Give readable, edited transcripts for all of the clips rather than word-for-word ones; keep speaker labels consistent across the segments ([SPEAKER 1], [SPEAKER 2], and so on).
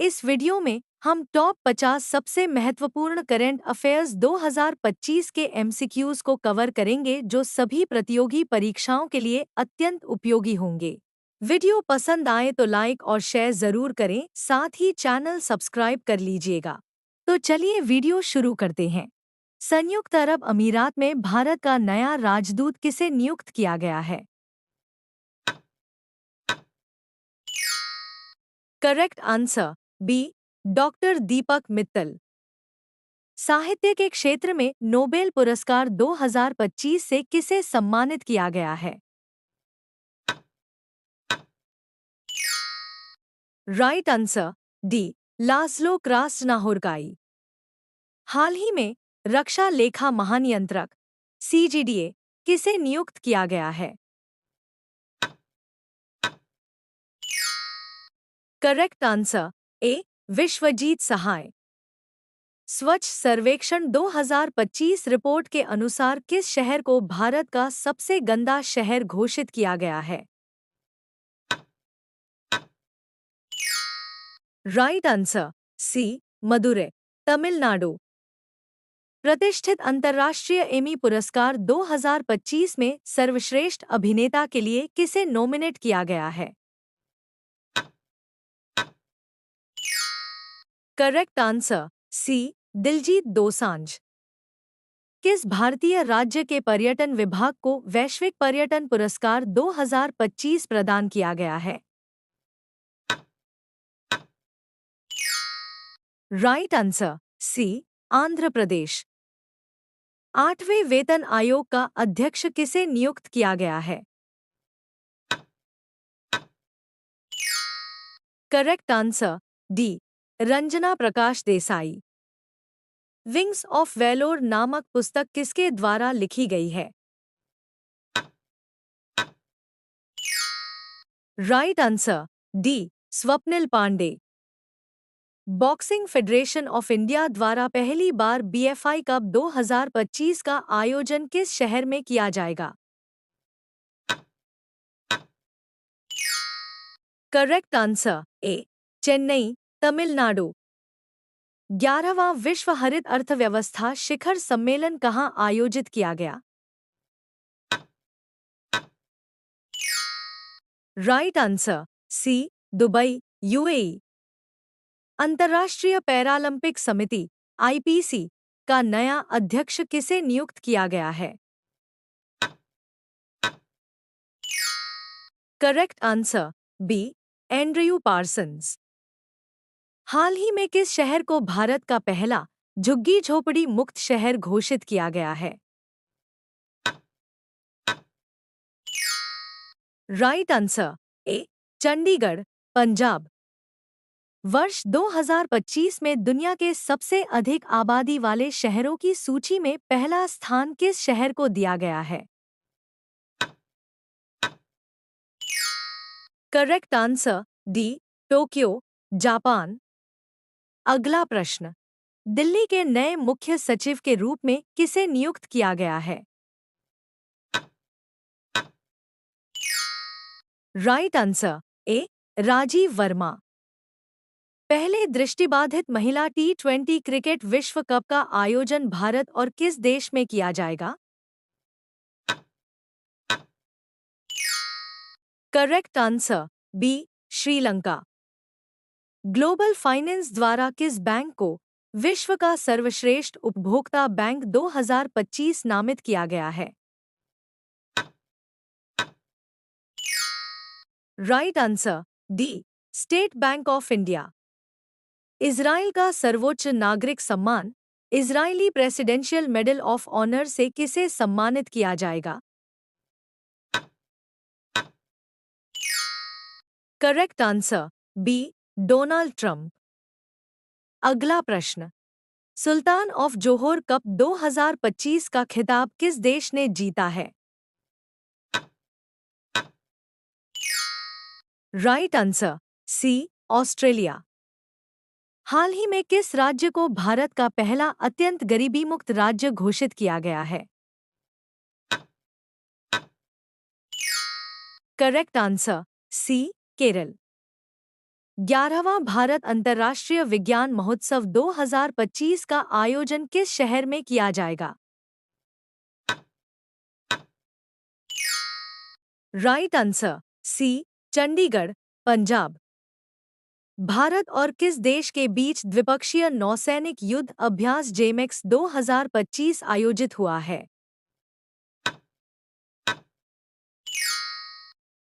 [SPEAKER 1] इस वीडियो में हम टॉप 50 सबसे महत्वपूर्ण करंट अफेयर्स 2025 के एमसीक्यूज को कवर करेंगे जो सभी प्रतियोगी परीक्षाओं के लिए अत्यंत उपयोगी होंगे। वीडियो पसंद आए तो लाइक और शेयर जरूर करें, साथ ही चैनल सब्सक्राइब कर लीजिएगा। तो चलिए वीडियो शुरू करते हैं। संयुक्त अरब अमीरात में भारत का नया राजदूत किसे नियुक्त किया गया है? करेक्ट आंसर बी, डॉक्टर दीपक मित्तल। साहित्य के क्षेत्र में नोबेल पुरस्कार 2025 से किसे सम्मानित किया गया है? Right answer D, Laszlo Krasznahorkai. हाल ही में रक्षा लेखा महानियंत्रक सीजीडीए किसे नियुक्त किया गया है? करेक्ट आंसर ए, विश्वजीत सहाय। स्वच्छ सर्वेक्षण 2025 रिपोर्ट के अनुसार किस शहर को भारत का सबसे गंदा शहर घोषित किया गया है? Right answer C, Madurai, Tamil Nadu. प्रतिष्ठित अंतर्राष्ट्रीय एमी पुरस्कार 2025 में सर्वश्रेष्ठ अभिनेता के लिए किसे नॉमिनेट किया गया है? Correct answer C, Diljit Dosanjh. किस भारतीय राज्य के पर्यटन विभाग को वैश्विक पर्यटन पुरस्कार 2025 प्रदान किया गया है? Right answer C, Andhra Pradesh. 8वें वेतन आयोग का अध्यक्ष किसे नियुक्त किया गया है? Correct answer D, Ranjana Prakash Desai. Wings of valour नामक पुस्तक किसके द्वारा लिखी गई है? Right answer D, Swapnil Pandey. Boxing federation of India द्वारा पहली बार बीएफआई कप 2025 का आयोजन किस शहर में किया जाएगा? Correct answer A, Chennai, Tamil Nadu. 11वां विश्व हरित अर्थव्यवस्था शिखर सम्मेलन कहाँ आयोजित किया गया? Right answer C, Dubai, UAE. अंतर्राष्ट्रीय पैरालंपिक समिति आईपीसी का नया अध्यक्ष किसे नियुक्त किया गया है? Correct answer B, Andrew Parsons. हाल ही में किस शहर को भारत का पहला झुग्गी झोपड़ी मुक्त शहर घोषित किया गया है? राइट आंसर ए, चंडीगढ़, पंजाब। वर्ष 2025 में दुनिया के सबसे अधिक आबादी वाले शहरों की सूची में पहला स्थान किस शहर को दिया गया है? Correct answer D, Tokyo, Japan. अगला प्रश्न, दिल्ली के नए मुख्य सचिव के रूप में किसे नियुक्त किया गया है? Right answer A, Rajeev Verma. पहले दृष्टिबाधित महिला टी20 क्रिकेट विश्व कप का आयोजन भारत और किस देश में किया जाएगा? Correct answer B, Sri Lanka. Global finance द्वारा किस बैंक को विश्व का सर्वश्रेष्ठ उपभोक्ता बैंक 2025 नामित किया गया है? Right answer D, state bank of India. Israel का सर्वोच्च नागरिक सम्मान Israeli presidential medal of honour से किसे सम्मानित किया जाएगा? Correct answer B, Donald Trump. अगला प्रश्न, सुल्तान ऑफ जोहोर कप 2025 का खिताब किस देश ने जीता है? Right answer C, Australia. हाल ही में किस राज्य को भारत का पहला अत्यंत गरीबी मुक्त राज्य घोषित किया गया है? Correct answer C, Kerala. 11वां भारत अंतर्राष्ट्रीय विज्ञान महोत्सव 2025 का आयोजन किस शहर में किया जाएगा? Right answer C, Chandigarh, Punjab. Bharat और किस देश के बीच द्विपक्षीय नौसैनिक युद्ध अभ्यास जेमेक्स 2025 आयोजित हुआ है?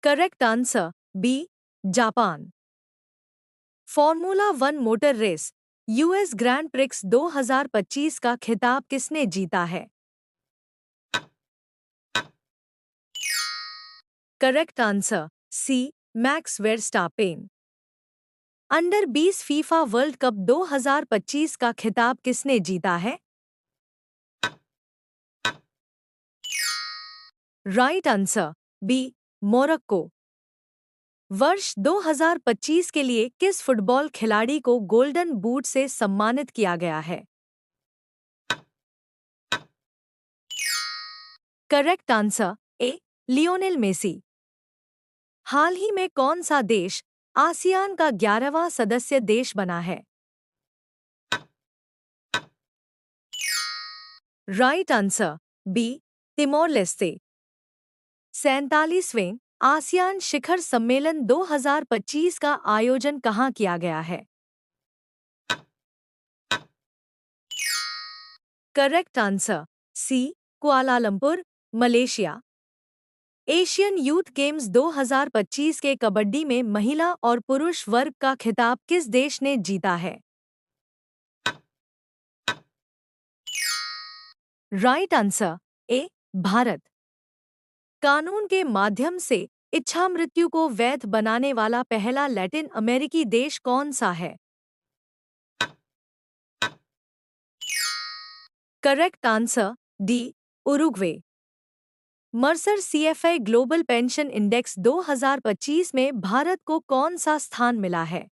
[SPEAKER 1] Correct answer B, Japan. Formula one motor race US grand prix 2025 का खिताब किसने जीता है? Correct answer C, Max Verstappen. Under 20 FIFA world cup 2025 का खिताब किसने जीता है? Right answer B, Morocco. वर्ष 2025 के लिए किस फुटबॉल खिलाड़ी को गोल्डन बूट से सम्मानित किया गया है? Correct answer A, Lionel Messi. हाल ही में कौन सा देश आसियान का 11वां सदस्य देश बना है? Right answer B, Timor Leste. 47वें आसियान शिखर सम्मेलन 2025 का आयोजन कहाँ किया गया है? Correct answer C, Kuala Lumpur, Malaysia. Asian youth games 2025 के कबड्डी में महिला और पुरुष वर्ग का खिताब किस देश ने जीता है? Right answer A, Bharat. कानून के माध्यम से इच्छा मृत्यु को वैध बनाने वाला पहला लैटिन अमेरिकी देश कौन सा है? Correct answer D, Uruguay. Mercer CFI global pension index 2025 में भारत को कौन सा स्थान मिला है?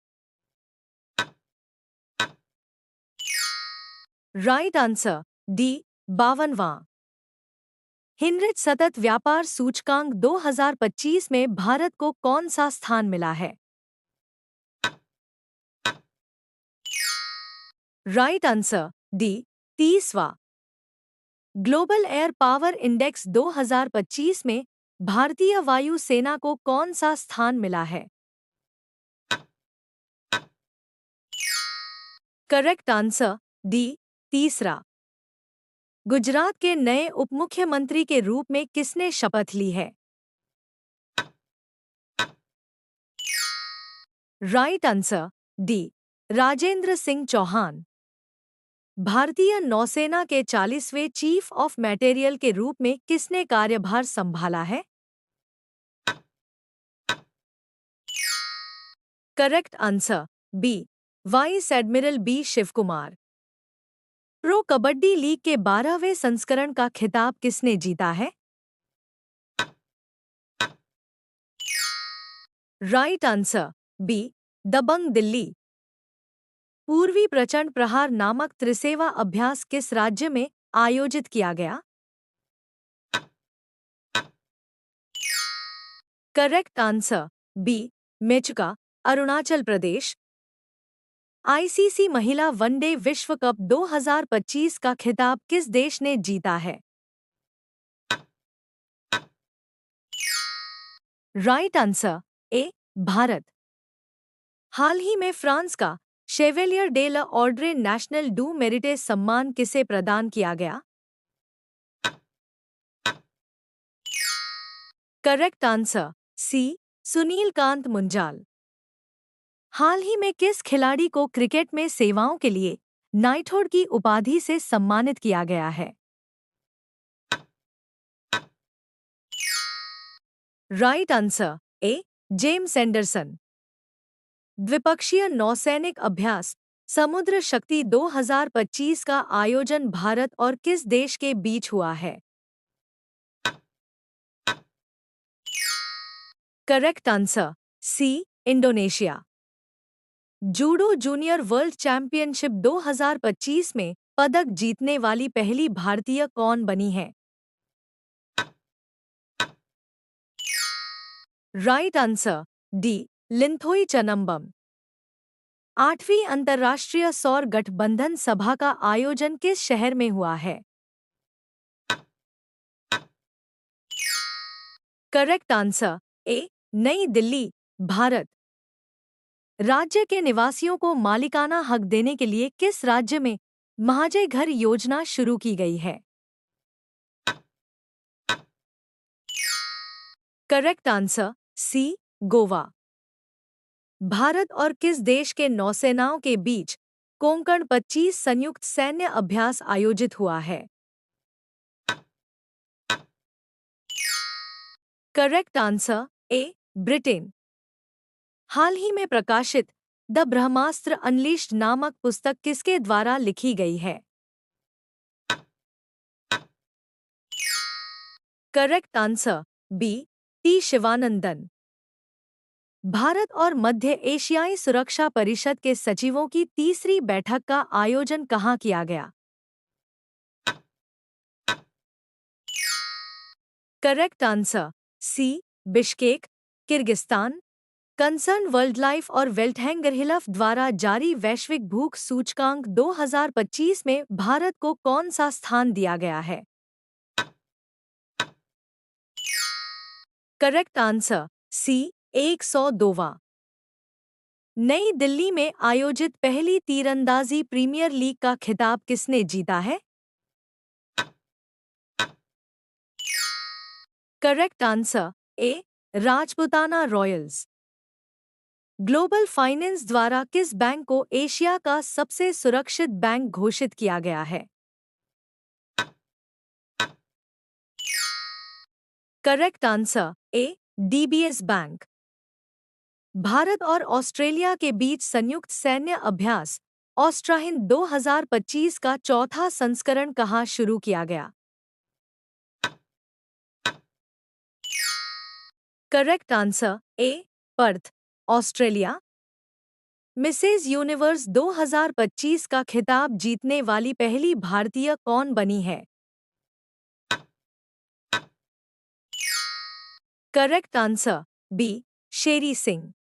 [SPEAKER 1] राइट आंसर डी, 52वां। हिनरिच सतत व्यापार सूचकांक 2025 में भारत को कौन सा स्थान मिला है? राइट आंसर डी, 30वां। ग्लोबल एयर पावर इंडेक्स 2025 में भारतीय वायु सेना को कौन सा स्थान मिला है? करेक्ट आंसर डी, तीसरा। गुजरात के नए उपमुख्यमंत्री के रूप में किसने शपथ ली है? Right answer D, Rajendra Singh Chauhan. भारतीय नौसेना के 40वें चीफ ऑफ मटेरियल के रूप में किसने कार्यभार संभाला है? Correct answer B, vice admiral B Shivkumar. Pro kabaddi league के 12वें संस्करण का खिताब किसने जीता है? Right answer B, Dabang Delhi. Purvi Prachand प्रहार नामक 30वां अभ्यास किस राज्य में आयोजित किया गया? Correct answer B, Mechuka, Arunachal Pradesh. ICC महिला वनडे विश्व कप 2025 का खिताब किस देश ने जीता है? Right answer A, Bharat. हाल ही में फ्रांस का शेवेलियर डे ल ऑर्डरे नेशनल डू मेरिटे सम्मान किसे प्रदान किया गया? Correct answer C, Sunil Kant Munjal. हाल ही में किस खिलाड़ी को क्रिकेट में सेवाओं के लिए नाइटहुड की उपाधि से सम्मानित किया गया है? राइट आंसर ए, जेम्स एंडरसन। द्विपक्षीय नौसैनिक अभ्यास समुद्र शक्ति 2025 का आयोजन भारत और किस देश के बीच हुआ है? Correct answer C, Indonesia. Judo junior world championship 2025 में पदक जीतने वाली पहली भारतीय कौन बनी है? Right answer D, Linthoi चनम्बम। 8वीं अंतर्राष्ट्रीय सौर गठबंधन सभा का आयोजन किस शहर में हुआ है? करेक्ट आंसर ए, नई दिल्ली, भारत। राज्य के निवासियों को मालिकाना हक देने के लिए किस राज्य में महाजय घर योजना शुरू की गई है? Correct answer C, Goa. Bharat और किस देश के नौसेनाओं के बीच कोंकण 25 संयुक्त सैन्य अभ्यास आयोजित हुआ है? Correct answer A, Britain. हाल ही में प्रकाशित द ब्रह्मास्त्र अनलीश्ड नामक पुस्तक किसके द्वारा लिखी गई है? Correct answer B, T Sivanandan. Bharat और मध्य एशियाई सुरक्षा परिषद के सचिवों की तीसरी बैठक का आयोजन कहाँ किया गया? Correct answer C, Bishkek, Kyrgyzstan. Concern world life और वेल्टहैंगरहिलफ द्वारा जारी वैश्विक भूख सूचकांक 2025 में भारत को कौन सा स्थान दिया गया है? करेक्ट आंसर सी, 102वां। नई दिल्ली में आयोजित पहली तीरंदाजी प्रीमियर लीग का खिताब किसने जीता है? करेक्ट आंसर ए, राजपुताना रॉयल्स। ग्लोबल फाइनेंस द्वारा किस बैंक को एशिया का सबसे सुरक्षित बैंक घोषित किया गया है? करेक्ट आंसर ए, डीबीएस बैंक। भारत और ऑस्ट्रेलिया के बीच संयुक्त सैन्य अभ्यास ऑस्ट्राहिंद 2025 का चौथा संस्करण कहाँ शुरू किया गया? Correct answer A, Perth, Australia. Mrs Universe 2025 का खिताब जीतने वाली पहली भारतीय कौन बनी है? करेक्ट आंसर बी, शेरी सिंह।